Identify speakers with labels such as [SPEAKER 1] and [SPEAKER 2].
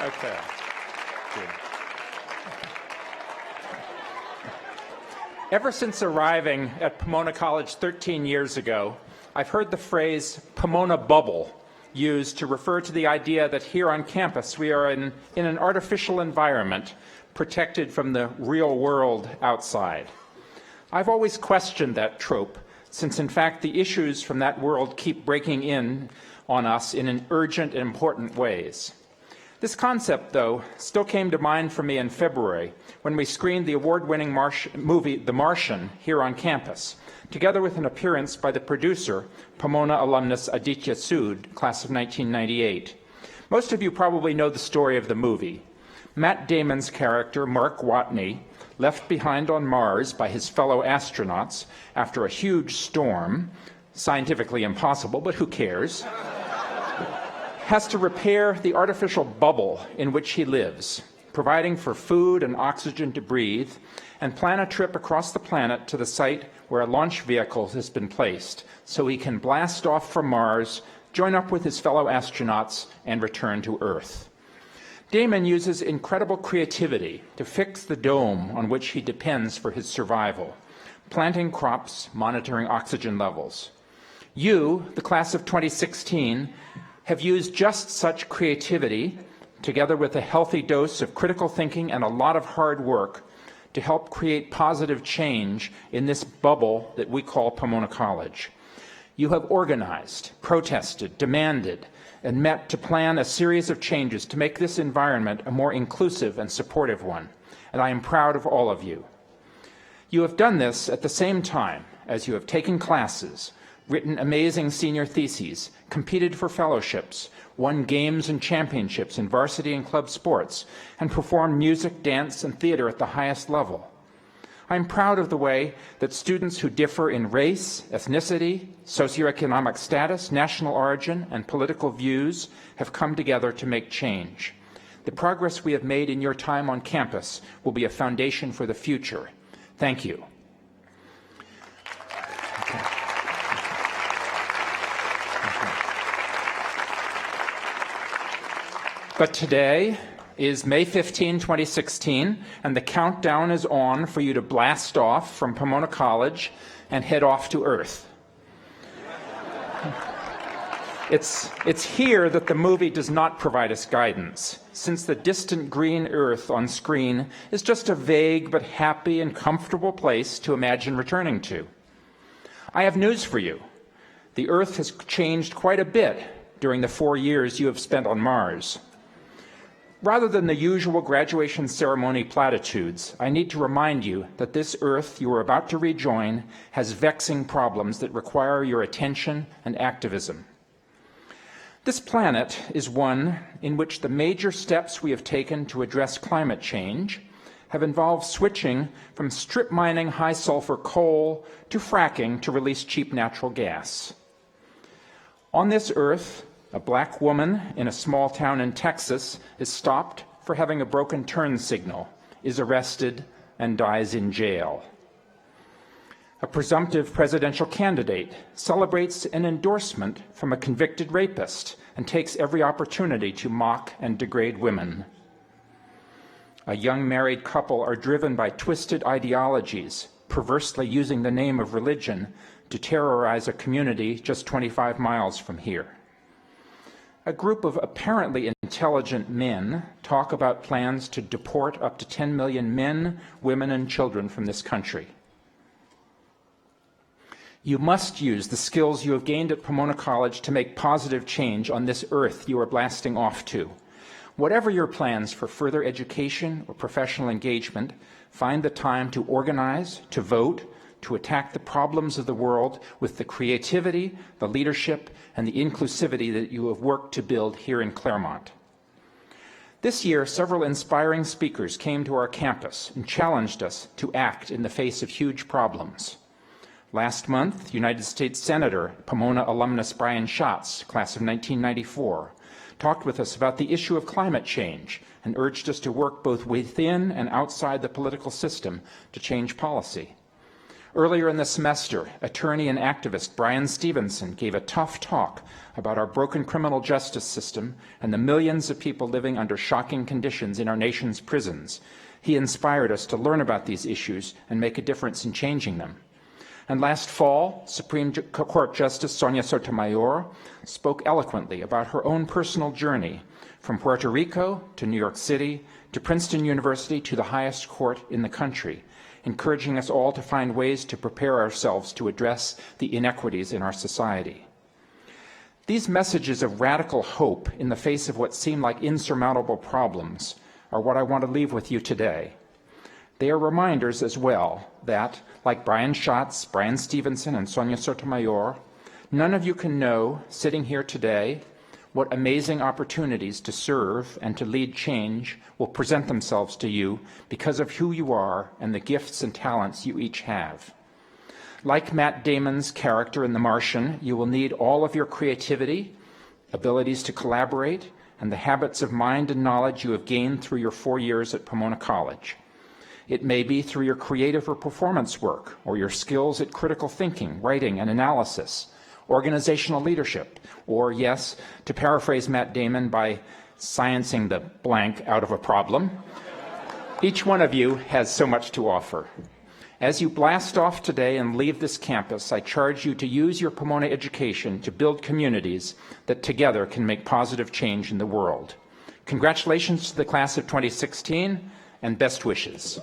[SPEAKER 1] Okay. Good. Ever since arriving at Pomona College 13 years ago, I've heard the phrase Pomona bubble used to refer to the idea that here on campus we are in an artificial environment protected from the real world outside. I've always questioned that trope, since in fact the issues from that world keep breaking in on us in urgent and important ways. This concept, though, still came to mind for me in February when we screened the award-winning movie The Martian here on campus, together with an appearance by the producer, Pomona alumnus Aditya Sood, class of 1998. Most of you probably know the story of the movie. Matt Damon's character, Mark Watney, left behind on Mars by his fellow astronauts after a huge storm, scientifically impossible, but who cares, has to repair the artificial bubble in which he lives, providing for food and oxygen to breathe, and plan a trip across the planet to the site where a launch vehicle has been placed so he can blast off from Mars, join up with his fellow astronauts, and return to Earth. Damon uses incredible creativity to fix the dome on which he depends for his survival, planting crops, monitoring oxygen levels. You, the class of 2016, have used just such creativity, together with a healthy dose of critical thinking and a lot of hard work, to help create positive change in this bubble that we call Pomona College. You have organized, protested, demanded, and met to plan a series of changes to make this environment a more inclusive and supportive one, and I am proud of all of you. You have done this at the same time as you have taken classes, written amazing senior theses, competed for fellowships, won games and championships in varsity and club sports, and performed music, dance, and theater at the highest level. I'm proud of the way that students who differ in race, ethnicity, socioeconomic status, national origin, and political views have come together to make change. The progress we have made in your time on campus will be a foundation for the future. Thank you. But today is May 15, 2016, and the countdown is on for you to blast off from Pomona College and head off to Earth. It's here that the movie does not provide us guidance, since the distant green Earth on screen is just a vague but happy and comfortable place to imagine returning to. I have news for you. The Earth has changed quite a bit during the 4 years you have spent on Mars. Rather than the usual graduation ceremony platitudes, I need to remind you that this Earth you are about to rejoin has vexing problems that require your attention and activism. This planet is one in which the major steps we have taken to address climate change have involved switching from strip mining high-sulfur coal to fracking to release cheap natural gas. On this Earth, a black woman in a small town in Texas is stopped for having a broken turn signal, is arrested, and dies in jail. A presumptive presidential candidate celebrates an endorsement from a convicted rapist and takes every opportunity to mock and degrade women. A young married couple are driven by twisted ideologies, perversely using the name of religion to terrorize a community just 25 miles from here. A group of apparently intelligent men talk about plans to deport up to 10 million men, women, and children from this country. You must use the skills you have gained at Pomona College to make positive change on this Earth you are blasting off to. Whatever your plans for further education or professional engagement, find the time to organize, to vote, to attack the problems of the world with the creativity, the leadership, and the inclusivity that you have worked to build here in Claremont. This year, several inspiring speakers came to our campus and challenged us to act in the face of huge problems. Last month, United States Senator, Pomona alumnus Brian Schatz, class of 1994, talked with us about the issue of climate change and urged us to work both within and outside the political system to change policy. Earlier in the semester, attorney and activist Brian Stevenson gave a tough talk about our broken criminal justice system and the millions of people living under shocking conditions in our nation's prisons. He inspired us to learn about these issues and make a difference in changing them. And last fall, Supreme Court Justice Sonia Sotomayor spoke eloquently about her own personal journey from Puerto Rico to New York City to Princeton University to the highest court in the country, encouraging us all to find ways to prepare ourselves to address the inequities in our society. These messages of radical hope in the face of what seem like insurmountable problems are what I want to leave with you today. They are reminders as well that, like Brian Schatz, Brian Stevenson, and Sonia Sotomayor, none of you can know, sitting here today, what amazing opportunities to serve and to lead change will present themselves to you because of who you are and the gifts and talents you each have. Like Matt Damon's character in The Martian, you will need all of your creativity, abilities to collaborate, and the habits of mind and knowledge you have gained through your 4 years at Pomona College. It may be through your creative or performance work, or your skills at critical thinking, writing, and analysis, organizational leadership, or, yes, to paraphrase Matt Damon, by sciencing the blank out of a problem. Each one of you has so much to offer. As you blast off today and leave this campus, I charge you to use your Pomona education to build communities that together can make positive change in the world. Congratulations to the class of 2016, and best wishes.